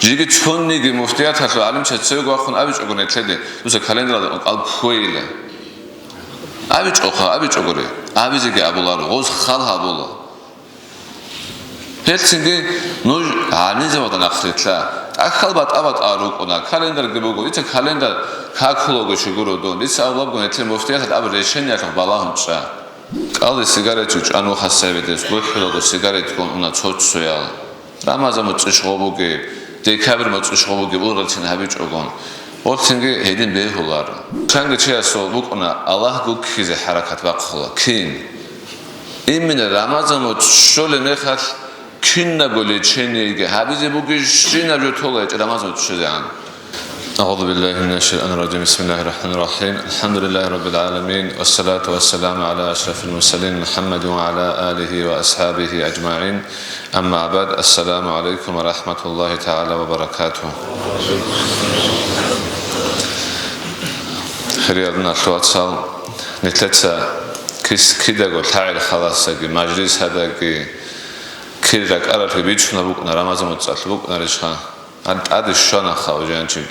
جيجي تفني جي مفتيات هتلو علم شتسوق وأخون أبيج أقول نتلدي دوسا كالندرا قلب خويلة أبيج أقولي أبيج جي أبو الله غوز خالها أبو الله هالسنجي نوج عالين زمان أخرتلا أخل بات أبات أروقنا كالندر جيبوجو إنت كالندر كاكلوجو شغورو دون إنت أولاب قلنا نتلم مفتيات أبو ريشين يا بالهم شا قال السيجارة أنو خسبيدس بوحلو السيجارة تكون أنا تصوت سويا رمضان متشخوبوجي ديكابر متشخوبوجي بورغتين هابيج أقول وقتنجي هيدين بيهولار كان جتشياسو بوكنا الله جوك كيزي حركات بقخلا كين إمين رمضان متشول نخال كنا بولي تشينيجي هابيزي بوجي شينا جوتولا رمضان متشوزان أعوذ بالله من الشيطان الرجيم بسم الله الرحمن الرحيم الحمد لله رب العالمين والصلاة والسلام على أشرف المرسلين محمد وعلى آله وأصحابه أجمعين أما بعد السلام عليكم ورحمة الله تعالى وبركاته خيرنا الواتسال نتلتسا كده قلت هاي خلاص مجلس هذا كيرك أردت بيجنا بكنا رمضان متصل بكنا رجها أنت شلون خاوجانشي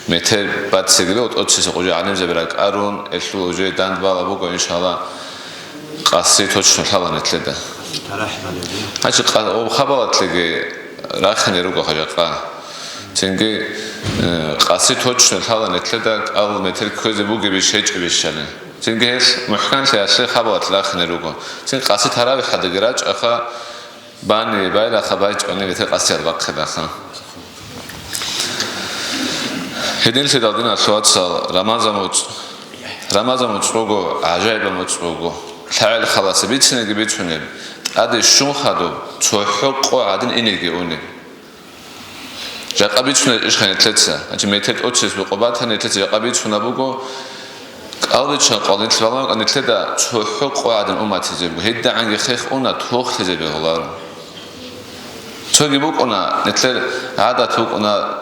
متى بعد سجلت أتصل قوي عليهم زبرك أرون إلو جاي داند بالا بكو إن شاء الله قصي توش نحلا نتلده هاش أو خبرت لقي راخن يروق خجقة تنجي قصي توش نحلا نتلده أو متى كوزي بوجي بيشيج بيشلن تنجي محكم سياسي خبرت راخن يروق تنجي قصي ترى بحد جراج أخا باني بايلا خباج أني متى قصي الوقت داخل هدين سيدنا سوات رمضان متصوغو عجائب متصوغو تعال خلاص بيتسنجي بيتونيل أدي شون خدو تحقق عدن إنيجي أوني جاء بيتونيل إيش خانة تلتسا أنت ميتت أوتشيس بقبات هني تلتسا جاء بيتونا بوغو قالت شان قالت فلان أن تلدا تحقق عدن أمة تزيبو هيدا عنجي خيخ أنا توخ تزيبو غلار توجي بوك أنا نتلد عادة توك أنا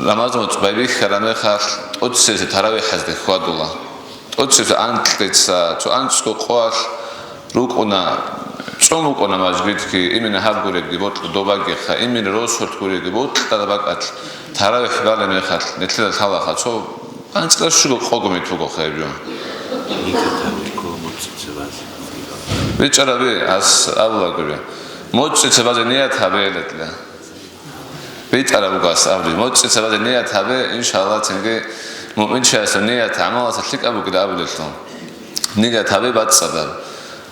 رمضان بايبي خرامه خاص أتصل تراوي حزد خواد الله أتصل أنت تسا تو أنت سكو قاس روك أنا شلون أنا مجبور كي إمين هاب قولي جبوت دوباقي خا إمين روز شرط قولي جبوت ترى أتل تراوي حبال من خاص نتلد حلا خاص شو أنت لا شو قاقو ميتوقع خيريون بيتشربي أس أولا قولي موت تبادل نية تبادلت له بيت على بقاس أبدي موت تبادل نية تبادل إن شاء الله تنجي مؤمن شايف نية تعمل تطلق أبو كده أبو للتون نية تبادل بعد سبب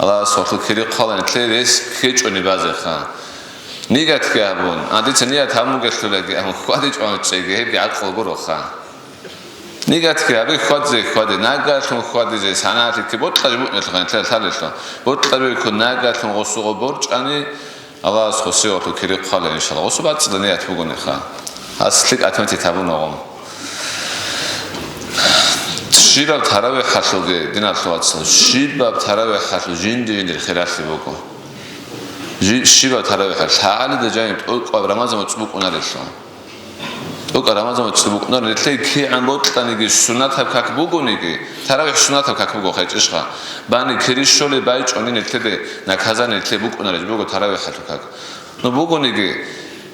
الله سوف الكري قال نتلي ريس كيج ونبازه خان نية تكابون عندي تنية تعمل قلت له أم خادج أم تشيء هي عقل برو خان نية تكابي خاد ناقة خاد زي سنة كبوت قريبون نتلقى ثالثا بوت قريب يكون ناقة غصو برج أني الله سخسيه الكري قال إن شاء الله غصو بعد سنية تبغون خان أصلك أتمنى تابون نقوم شيباب تراوي حلوجي دينا الخواتس شيباب تراوي حلو جندي الخلاف بوكو شيباب تراوي حل تعالى دجايم أو رمضان متسبوق ونالشون أو رمضان متسبوق نال تلاقي كي عن بوت تانيجي سنة هبكك بوكو نيجي تراوي سنة هبكك بوكو خير إيشها باني كريشولي بايج أني نتلاقي نكهزان نتلاقي بوكو نالج بوكو تراوي حلوكك نبوكو نيجي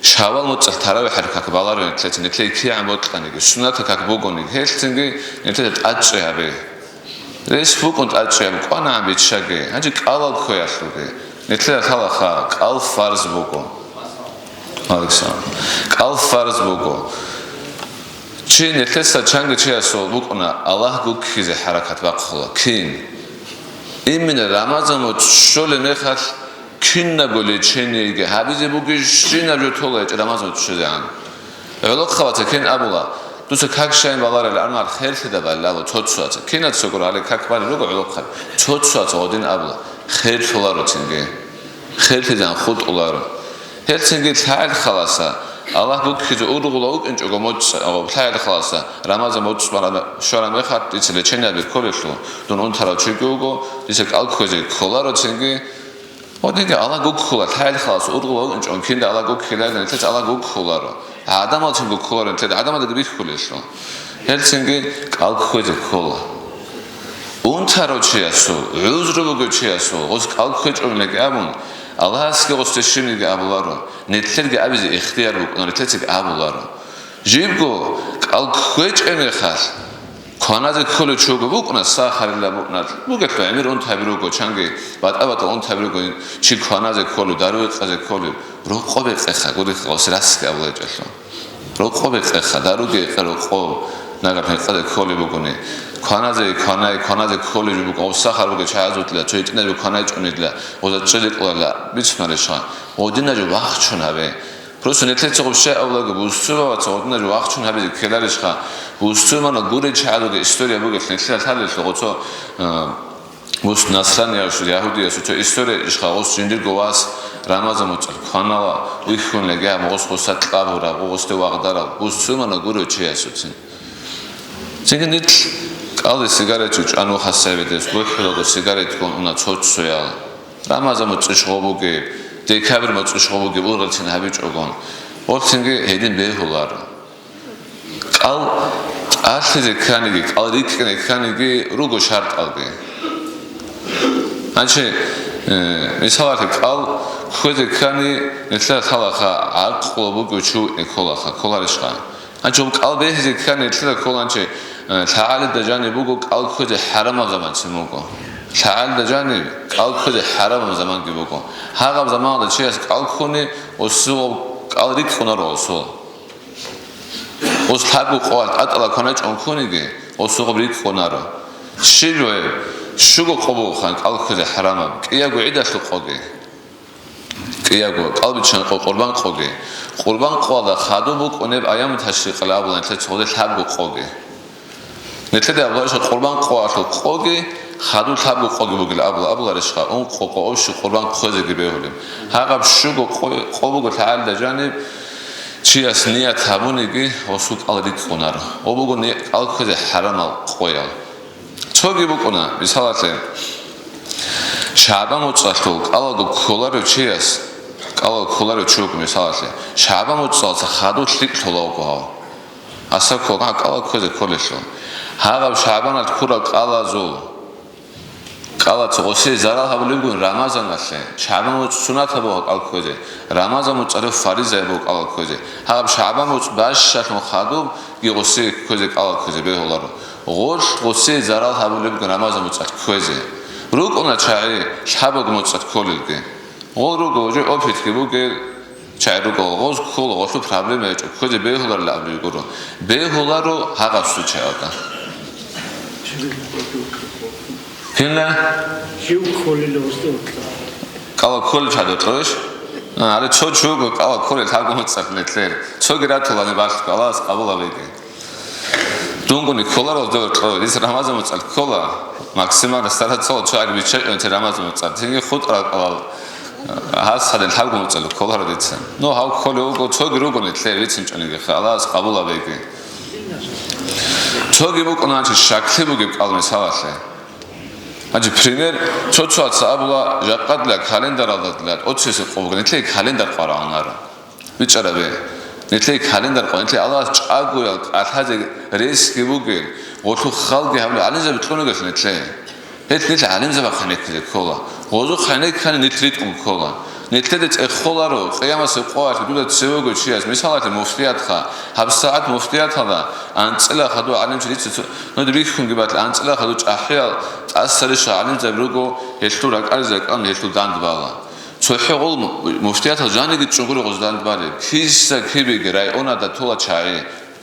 شاول متصل تراوي حركة بالارو نتلاقي كي عم بطلعني سنة كك بوجوني هالتنجي نتلاقي أجري هبي ليش بوجون أجري هبي أنا عم بيتشجع هجيك أول خويا خلقي نتلاقي خلا خاك ألف فرز بوجون عليك سلام ألف فرز بوجون شيء نتلاقي تشانج شيء أسول بوجونا الله جوك كذا حركة بقخلا كين إمين رمضان متشول نخال كنا بولي تشينيجي هابيزي بوجي شينا جوتولا رمضان تشوزان يقولك خواتي كين أبولا دوسا كاك شاين بالار الأرمار خير كده بالله توتشوات كينا تسوقر على كاك بالي لوجو يقولك خير توتشوات ودين أبولا خير فلارو تنجي خير تجان خود أولارو هل تنجي تعال خلاصة الله بوك كذا أورغلوك إنج أقومت أو تعال خلاصة رمضان موت سبحانه شو رمضان خات يصير تشينا بكولشلو دون أن ترى تشيجوجو يصير ألكوزي كولارو تنجي وديك الله جوك خلا تعال خلاص أورغلوك إنج أم كيندا الله جوك خلا نتلاقي الله جوك خلارو عدم أتم جوك خلارو نتلاقي عدم هذا بيخ خليشلو هل تنجي ألكوزي كولا أنتارو تشياسو عذر بقول تشياسو غز ألكوزي أملك أبون الله أسكي غستشيني أبولارو ნეთლერგე აბიზე იხტიარ უკნო ნეთლეცი აბულარო ჟიბგო კალქვეჭენე ხარ ქანაზე ქოლე ჩოგო უკნა სახარილა უკნა მოგეთქვა ემერ on თაბროგო ჩანგი ბატაბატა on თაბროგო ჩი ქანაზე ქოლო დაროეწყაზე ქოლე რო ყობე წეხა გოდი ხოს რას გაბლეჭესო რო ყობე წეხა დაროგი ყრო ყო ნაგაფე ყადე ქოლე მოგონე ქანაზე ქოლე ჯუბო სახაროგო ჩააზუტლა ჩეჭნები ქანაი ჭუნიდლა ოზა ჭელიკლა მიცნარეშა ოდინაჯო ვახჩუნავე просто ნეთლეცი ყובშე ავლაგო უსწრებაც ოდინაჯო ვახჩუნავე ქელარიშხა უსწრემანა გურე ჩაადოგე ისტორია მოგეხნე შეიძლება თალეშო ყოცო მუს ნასრანიაშ იაჰუდიას უჩო ისტორია იშხა ოს ჯინდირ გოვას რამაზა მოწ ქანავა უიხუნე გა მოგოს ხოსა ტყაბურა ყოსტე ვაღდარა უსწრემანა გურე ჩიასუცინ ციგნით კალე სიგარეტი ჭანო ხასებდეს გოხილოგო სიგარეტი კონა ცოცოა რამაზა მოწ შღობუგე დეკაბერ მოწ შღობუგე ურალცინ ჰაბიჭოგონ ორცინგე ედინ ბეჰოლარ კალ აშეზე ქანიგი კალრიკნე ქანიგი როგო შარტალგე ანჩე მისალათი კალ ხოზე ქანი ესა ხალახა არ ყლობო გუჩუ ეკოლახა კოლარიშხა ანჩო კალბეზე ქანი ესა კოლანჩე თაალი დაჯანი ბუგო კალ ხოზე ჰარამა ზამანცი მოგო თაალი დაჯანი კალ ხოზე ჰარამა ზამანგი ბუგო ჰაღამ ზამანდა ჩეს კალ ხონი ოსო კალრიკნა როსო ოს თაგუ ყვალ ატლა ქონა ჭონქონიგი ოსო ბრიკ ხონარო შილოე შუგო ყობო ხან კალხოზე ჰარამა კიაგო იდაშო ყოგი კიაგო კალბი ჩან ყორბან ყოგი ყორბან ყვალა ხადო ბუკონებ აიამ თაში ყლაბლან თე წოდე თაგუ ყოგი ნეთლე აბლაშო ყორბან ყვალო ყოგი ხადუ თაგუ ყოგი ბუგლა აბლარიშხა on ყოყო ოში ყორბან ხოზე გიბეოლე ჰაღაბ შუგო ყობუგო თალ დაჯანი ჩიას ნია თაბუნიგი ოსუ ყალდით ყონარო ობუგო კალხოზე ჰარამა ყოია ჩოგი ბუკონა მისალათე შაბა მოწალო ყალადო ქოლარო ჩიას ყალადო ქოლარო ჩოგი მისალათე შაბა მოწალო ხადო თლიკ თოლაოგო ასა ქოლა ყალახოზე ქოლეშო ჰაღავ შაბანად ქურა ყალაზო ყალაცო ოსე ზარალჰაბლიგუნ რამაზანასე შაბამოც სუნათაბო ყალხოზე რამაზანო წარო ფარიზებო ყალხოზე ჰაღავ შაბამოც ბაშშათ მოხადო გიღოსე ქოზე ყალხოზე ბეჰოლარო ღორ ოსე ზარალჰაბლიგუნ რამაზანო წათ ქოზე რუკონა ჩაი შაბოგ მოწათ ქოლილგე ღორუგო ჟე ოფიტკი ბუგე ჩაირუგო ღოს ქოლო ოსო პრობლემა ეჭო ქოზე ბეჰოლარო ლაბლიგურო ბეჰოლარო ჰაღავსუ ჩაოდა Kina? Şu koleli olsun. Kava kol çadotoş. Ara çocuğu kava kol tagu sakletler. Çok gratulani baş kavas kabul avege. Dunguni kolar oldu kol. Dis Ramazan mı kola. Maksimal sarat sol çay bir şey önce Ramazan mı çal. Çünkü khud has hadel tagu mı çal kolar ditsen. No hav kol oldu çok gruguni tler için çönüge. Khalas kabul avege. Çok gibi konançı şakli bu gibi kalmış savası. Hacı primer çocuğa abla jakatla kalender aldılar. O çeşit qobuga netle kalender qaranlar. Biçara be. Netle kalender qan netle Allah çagoyal athaze riski bugün. Otu xalqi hamle alinze bitqonu geçin netle. Netle alinze baxanek kola. Qozu xanek xan netlit kola. Netle de xolaro qiyamase qoat duda tsevego chias misalate muftiyat kha habsaat muftiyat da antsela khadu alimchi litsi no de bikhun gibat antsela khadu chahiyal asari shalim zabrugo heltu rakariza kan heltu dandbala çohe ol muftiyat jani git chunguri qozdandbale kisa kibi gray ona da tola chai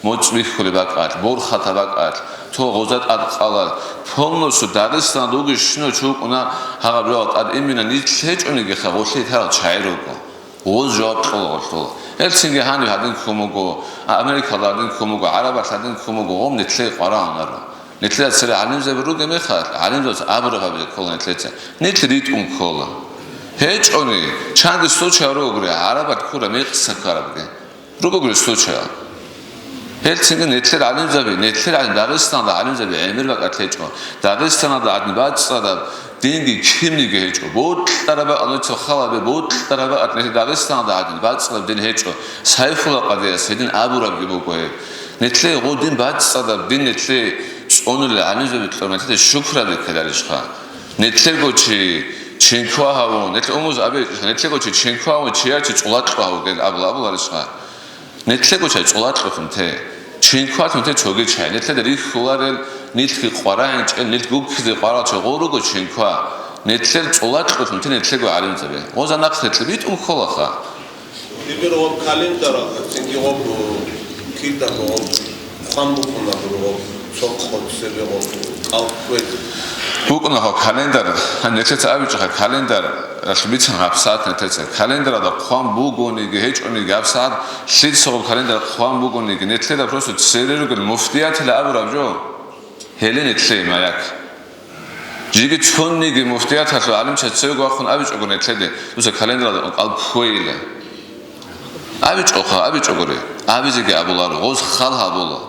motsbikhuli baqat bor khata baqat to qozat atqalar polnosu Dağıstan dugu shino chuk ona hagabrat ad emina nitleჭონიგი ხა ოსე თარ ჩაიროკო ოს ჯოთ ყოლო ელსინგი ჰანი ჰადინ ხომოგო ამერიკა დადინ ხომოგო არაბა დადინ ხომოგო ომ ნეთლე ყარა ანარო ნეთლე ცერე ალიმზე რუგე მეხარ ალიმზოს აბრაღაბე ქოლა ნეთლეცე ნეთლი ტუნ ქოლა ჰეჭონი ჩანგი სოჩა როგრე არაბა ქურა მეხსაკარაბე როგოგრე სოჩა ელსინგი ნეთლე ალიმზები ნეთლე დაღესტანდა ალიმზები ემირვა კათლეჭო დაღესტანდა ადნიბაცა და დინგი ქიმნიგი ჰეჭო ბოთ ტარაბა ალოცო ხალაბე ბოთ ტარაბა ატნეთი დაღესტანდა ადნიბაცა დინი ჰეჭო საიფულა ყადია სედინ აბურაბი ბუგოე ნეთლე ღოდინ ბაცა და დინ ნეთლე წონული ალიმზები თორმეტე შუქრადი ქედარიშხა ნეთლე გოჩი ჩენქვა ნეტლე უმუზ აბე ნეტლე გოჩი ჩენქვა ჩიაჩი წულატყვა გე აბლა რიშა ნეტლე გოჩი წულატყვა თე ჩენქვა თე ჩოგი ჩაი ნეტლე და რიხულარელ ნიტხი ყვარან ჭე ნიტ გუქი ყვარა ჩო ღორუგო ჩენქვა ნეტლე წულატყვა თე ნეტლე გო არიმწები ოზანახეთლი ბიტ უხოლახა იბერო კალენდარა ცინგიო კიდა მო ხამბუნა ბრო სოხოცებეო ყავკვეთ ბუკნა კალენდარ ნეტლე წავიჭახა კალენდარ რაშბიც აფსათ ნეტლე კალენდარა და ხამ ბუგონი გეჭონი გაფსათ სიცო კალენდარ ხამ ბუგონი ნეტლე და პროსო ცერერუგ მოფტიათლა აბრაბჯო ჰელენე თხე მაიაკ ჯიგი ჩონი გი მოფტიათლა ალიმჩა ცეგო ახონ ავიჭოგო ნეტლე უსა კალენდარა და ყალქვეილე ავიჭოგორე ავიზიგე აბულარო ღოს ხალჰაბულო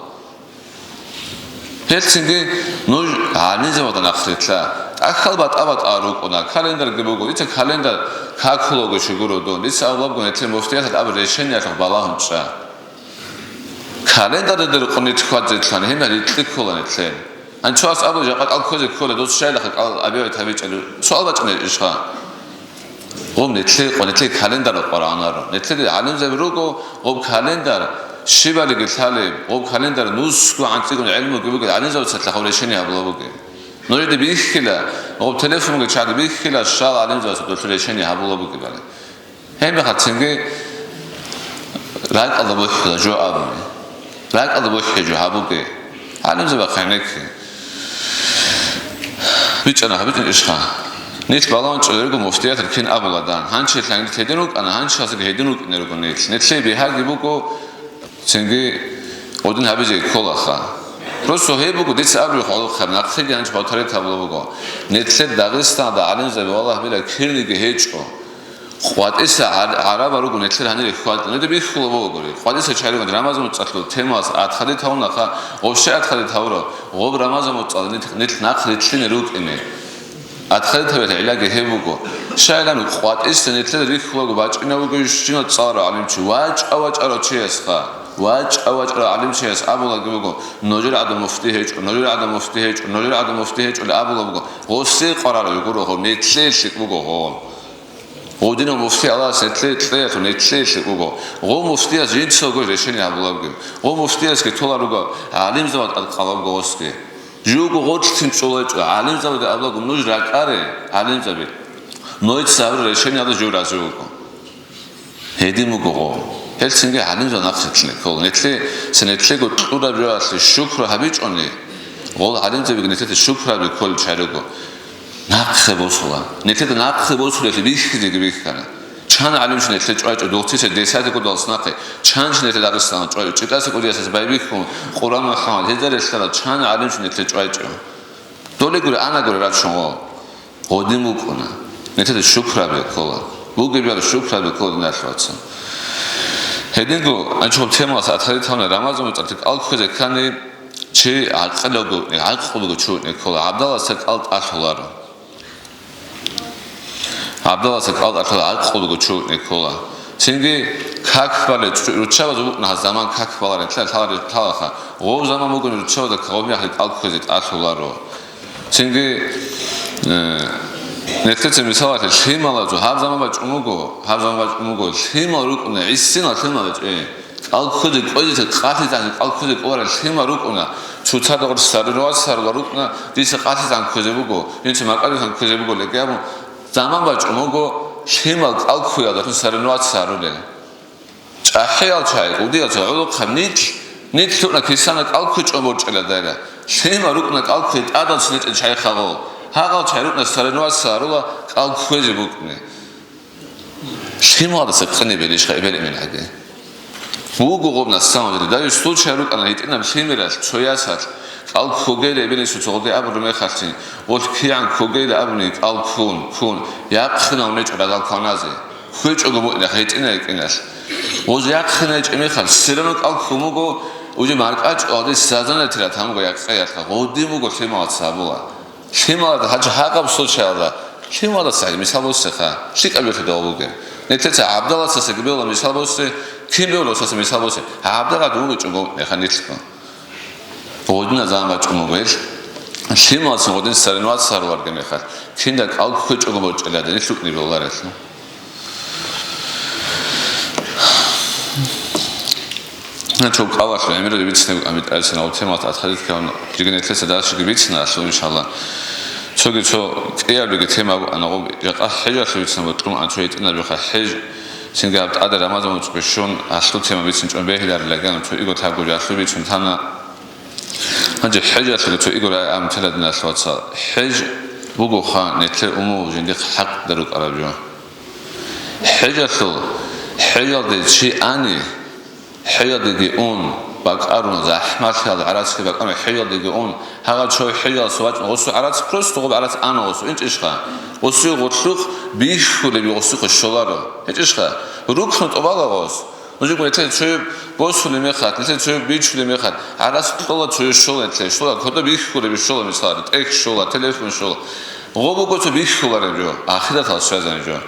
ჰელსინგი ნუ ანიზევოდა ნახრეთლა ახალბატ აბატ არუკონა კალენდარ გებოგო იცი კალენდარ ქაქლოგო შეგუროდო ის აბლაბგო ნეთლე მოფტიათად აბ რეშენია ხო ბალაუნჭა კალენდარ დერ ყონი თქვაძე თან ჰენა იტლიქოლა ნეთლე ან ჩოს აბო ჟაყა კალქოზე ქოლა დოს შაილა ხა აბიო თავიჭელი სვალბაჭნე იშხა ომ ნეთლე ყონეთლე კალენდარ ყარა ანარო ნეთლე ალემზე როგო ობ კალენდარ შიბალი გეთალე ობ კალენდარ ნუსკო ანციგონ ელმო გებოგე ალემზავცეთ ხა რეშენი აბლაბოგე ნორიდი ბიხილა ობ ტელეფონგე ჩადი ბიხილა შალ ალემზავცეთ რეშენი აბლაბოგე ბალე ჰემე ხაცინგე რაყალბო ხა ჯო აბნე რაყალბო ხა ჯო აბუგე ალემზება ხანეკი ბიჭანა ბიჭი იშხა ნით ბალანს წერგო მოფტიათ რქენ აბლადან ჰანჩე ლანგი თედენო კანა ჰანჩასე გედენო კინერგო ნეთ ნეთლები ჰაგი ბუკო ცენგი ოდინ აბიზე ქოლახა პროსო ჰებუკო დიც აბრი ხოლო ხარ ნახელი ანჩ ბავთარე თაბლობოგო ნეთლე დაღესტან და ალენზე ვალაჰ ბილა ქირნიგი ჰეჭო ხვატისა არაბა როგო ნეთლე რანერი ხვატ ნედი ბიხულობოგორი ხვატისა ჩაირგო რამაზონ წათლო თემას ათხადი თაუნახა ოვშე ათხადი თავრო ღობ რამაზონ წალ ნეთ ნახლი ჩინე რუკინე ათხადი თავეთ ილაგე ჰებუკო შაილანუ ხვატის ნეთლე რიხულოგო ბაჭინავოგო შინო წარა ალიმჩი ვაჭავაჭარო ჩიესხა ვაჭავაჭარო ალიმჩიეს აბულა გებოგო ნოჯერ ადო მოფტი ჰეჭო ნოჯერ ადო მოფტი ჰეჭო ნოჯერ ადო მოფტი ჰეჭო აბულობოგო ღოსი ყარარო გურო ხო ნეთლე შიკბოგო ხო ოდინო მოფტი ალა სეთლე თლე ხო ნეთლე შიკბოგო ღო მოფტია ზინცოგო რეშენი აბულობოგო ღო მოფტიას კი თოლა როგო ალიმზავად ყალაბოგო ოსკი ჯუგო ღოჩინ წოლეჭო ალიმზავად აბულობოგო ნოჯ რაკარე ალიმზავი ნოიც საბრ რეშენი ადა ჯურაზუგო ჰედიმუგო ჰელსინგი ალიმზა ნახეთლე ხო ნეთლე სენეთლე გო ტურა ბრასი შუქრა ჰაბიჭონი ღოლ ალიმზები ნეთლე შუქრა ბიქოლ ჩაროგო ნახებოსლა ნეთლე ნახებოსლა ბიხიდი ბიხკანა ჩან ალიმში ნეთლე ჭვაჭო დოხცისე დესათე კოდალს ნახე ჩანში ნეთლე დაგესტანა ჭვაჭო ჭიტასე კოდიასეს ბაიბიხო ყურანა ხამა ჰეზარესლა ჩან ალიმში ნეთლე ჭვაჭო დოლეგური ანაგური რაც შოო ოდიმუკონა ნეთლე შუქრა ბიქოლა ბუგებია შუქრა ბიქოლა ნახვაცა ჰედინგო ანჩო თემას ათხარი თავნა რამაზონ წართ კალქოზე ქანი ჩი აყლოგო აყლოგო ჩუნე ქოლა აბდალასა კალტ ახლარო აბდალასა კალტ ახლა აყლოგო ჩუნე ქოლა ცინგი ქაქბალე რუჩავა ზუნა ზამან ქაქბალე თალახა ო ზამან მოგონი რუჩავა და ქომი ახლა კალქოზე ახლარო ცინგი ნეთლეცე მისალათე შემალაძო ჰაბზამაბა ჭუმუგო შემა რუკუნა ისინა შემალაჭე კალქოზე ყოიზე ყათიდან კალქოზე ყوارა შემა რუკუნა ჩუცადაღ სარნოა სარლა რუკუნა დის ყათიდან ქოზებუგო ინც მაკარიდან ქოზებუგო ლეკეამო ზამაბა ჭუმუგო შემა კალქოია და სარნოა საროლე ჭახეალ ჩაი უდიაცა ოლო ხამნით ნით თუნა ქისანა კალქო ჭომორჭელა და შემა რუკუნა კალქო ტადაც ნიტე ჩაიხაღო ჰაღალ ჩაირუკნა სარენოა სარულა კალქვეზე ბუკნე შემოადა საყნებელი შეხებელი მენაგე უგუღობნა საუნდი და ის თუ ჩაირუკნა იტინა შემერას ჩოიასად კალქვოგელი ებენეს უცოღდი აბრო მეხართი ოთხიან ქოგელი აბნი კალქვუნ ქუნ იაყხნა უნეჭრა კალქვანაზე ხვეჭოგო მოინა ხეჭინა ეკინას ოზე იაყხნა ჭემეხარ სერენო კალქვუმუგო უჯე მარკაჭო ადი საზანათი რა თამგო იაყხეათხა ოდიმუგო შემოაცა აბულა შემალა ჰაჯ ჰაყაბსო ჩალა შემალა საი მისალბოსე ხა შიკაბიოთე დაობუგე ნეთეცა აბდალასასე გბელა მისალბოსე ქიმბეოლოსასე მისალბოსე აბდალა დუნუჭო ეხა ნიცკო ოდინა ზამბაჭო მოგერ Şimalsın odin sarınvat sarvar gemekhat. Kindak al kuç ogomoç elade ne şukni rollar etsin. çok avaşlı emir de bitsin amit elsin o temat athalit kan jigenetlese daha şık bitsin asıl inşallah. çok eğer bir tema ana o ya haja bitsin bu trum antoyet ina bir haj sin gabt ada ramazan uçbuşun asıl tema bitsin çok behler lagan çok ego tabu asıl bitsin tana Hacı haja çok ego am teladna şwatsa haj bugu khan netle umu jindi hak daruk arabyo haja de çi ani حيادي اون باقارون زحمت هذا عرض که باقارون حيادي اون هوا چوی حياد صحبت واسو عرض پروست تو عرض آن واسو این چیزها واسو قطلق بیش کلی بی واسو خشلارو این چیزها روکنت اوبالا واس وجود میته چوی واسو نمیخواد میته چوی بیش کلی میخواد عرض پلا چوی شول انتش شول کدا بیش کلی بی شول میساد اک شول تلفن شول غوبو گوتو بیش کلاره جو آخرت هست شازن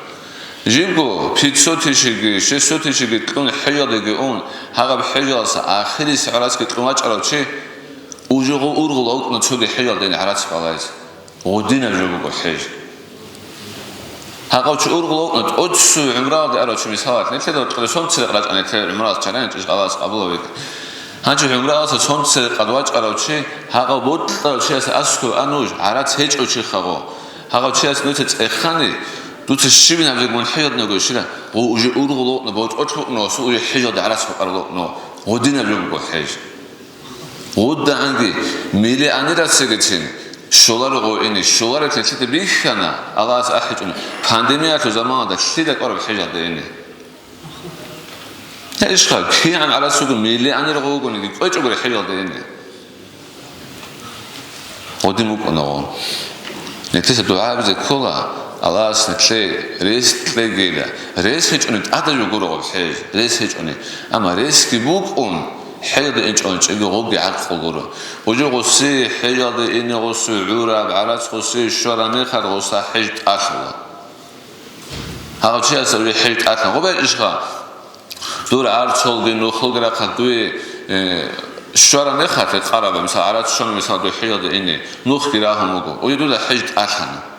جيبو بيتسو تيشيغي شيسو تيشيغي تكون حيادي اون هاغا بحياس اخري سعراس كتقوماچ اراچي اوجوغو اورغلو نتوغي حيادي عراس بالايز ودينا جوبو حيج هاغا چ اورغلو نت اوتسو عمراد اراچي مثال نتلو تقلسون تقراج انت عمراد چالنج غلاس قبلوك هاجو عمراد سون تقدواچ اراچي هاغا بوت اراچي اسكو انوج عراس هيچ اوچي خاغو هاغا چياس نت اخاني دوت الشيبين عم يقول حياد نقولشلا ووجي أورغلو نبوت أطلق ناس ويجي حياد عرس فقرلو نا ودينا بيقول حيج ودا عندي ميلي أنا راسيجتين شولار قويني شولار تلتي بيخنا الله أحجنا بانديميا في زمان ده شديد قرب حياد ديني إيش قال كي عن عرس يقول ميلي أنا رقوقني كويس أقول حياد ديني ودي ممكن نقول نتيجة دعاء بذكرها الله سنتلي ريس تلاقيلا ريس هيج أنت أدا يقول حاج ريس هيج أنت أما ريس كبوك حيض إنش أنش إجا غوجي عقل قرو وجو غسي حيض إني غسي عورة بعرس غسي شراني خد غسي حيج أخلا هذا شيء أسوي حيج أخلا غبر إشخا دور عرض شلقي نخل قرا قدوي شراني خد قرابة مثلا عرض شلون مثلا دو حيض إني نخ قراهم وجو ويدو حيج أخلا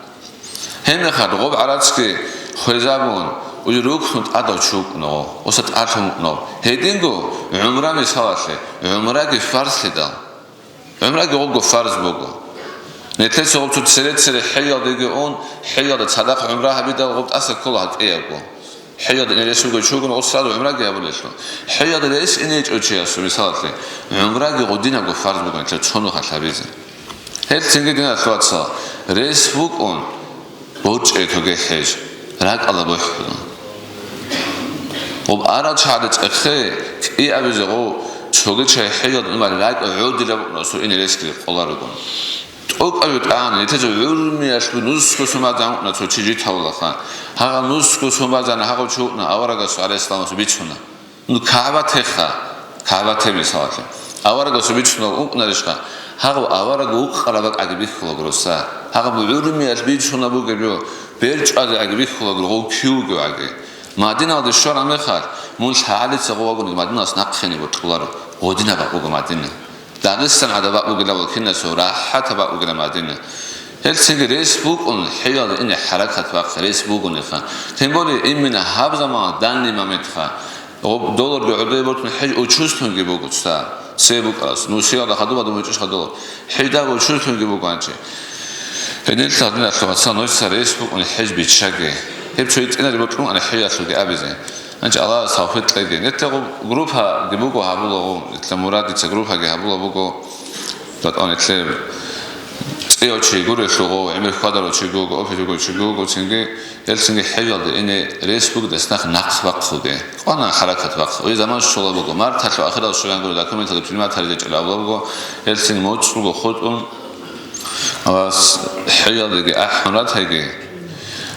هم خد غب عرضك خزابون ويروك خد أدا شوك نو وسط أتهم نو هيدينغو عمره مثاله عمره كفارس كده عمره كغو فرض بگو نتلت سوق تسرت حياد دیگه اون حياد صدق عمره هبيدا غب أصل كل هاد إيابو حياد نريس بگو شوكن أصلا عمره كيابولشون حياد ليس إنيج أشياء مثاله عمره كغدينا غو فرض بگو نتلت شنو خلابيزه هل تنجي دينا ثلاثة ريس بوك اون بوچ اتوگه حج راك الله بوحدو وب آراد شهادت اخي اي ابزغو چوگه چه حياد امال راك عود لبناسو این رسکی قلارگون اوك اوت آن نتیجه ورمیاش به نسکو سومازن نتو چیجی تاولخان هاگا نسکو سومازن هاگا چوگنا آوارگا سو علیه السلام سو بیچونا نو کعبه مثاله آوارگا سو بیچونا اون نرشکا هاگا آوارگا اوك قرابک عجیبی خلاقروسا هاگا بورمیاش بیچونا بگیرو برچ عجیبی خلاقرو کیوگو عجی مدینه دشوار میخواد منش حالی سقوقون مدینه اصلا نقشنی بود خلارو ودینا بقوق مدینه داغستان عدا بقوق لول کنه سورا حتی بقوق مدینه هلسینگ رئیس بوکن حیال این حرکت وقت رئیس بوکن خان تنبولی این من هب زمان دنی ممت خان دلار بعده برد من حج اوچوز تونگی بگوستا سه بوک است نوسیا دخدو بدو میچش دلار حجده اوچوز تونگی بگوانچه هنیل تادن اخلاقات نوش رئیس بوکن حج بیچگه هب شویت اینا بکن آن حیات شده ابزه انج الله صافت لگه نتقو گروپ ها دیبوگو هبولو نتلا مرادی چه گروپ ها هبولو بگو داد آن نتلا ایو چی گروه شلو امیر خادر چی گوگو آفیجو چی گوگو چنگه هلسینگ حیات این رئیس بوک دستنخ نقص وقت خوده آن حرکت وقت وی زمان شلو بگو مرد تلو آخر از شلون گرو دکومنت داد فیلم تریج جلو بگو هلسینگ موج بگو خود اون حیات دیگه احمرات هیگه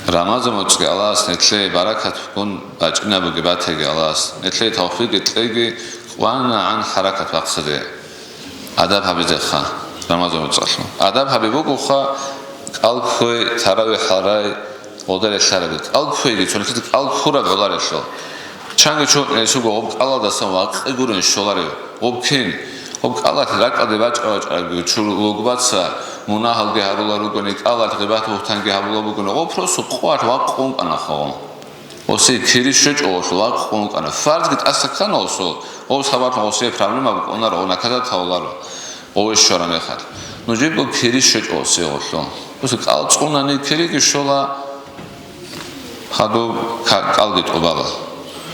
رمضان موچه الله است نتله برکت کن بچه نبوده باتهگی الله است نتله توفیق تلگی قوانا عن حرکت وقصده ادب حبیزه خان رمضان موچه ادب حبیبو گوخا الکوی تراوی حرای قدر شربت الکویی چون که الکورا قدر شل چند چون نسوگو اب الله دستم واقع گورن شلاره اب کن اب الله تلاک ادبات آج چلو لوگبات سا მონაჰალგე ჰარულა როგონი კალათ ღებათ ოთანგე ჰაბულა ბუგონი ოფროსო ყვარ ვაყონკანა ხო ოსი ქირიშე ჭოშ ვაყონკანა ფარგით ასაკანოსო ოს ხაბათ ოსი პრობლემა ბუკონარო ონაკადა თაულარო ოვე შორა მეხარ ნუ ჯიბო ქირიშე ჭოსი ოსო ოსი კალწუნანი ქირიგი შოლა ხადო კალგიტ ობალა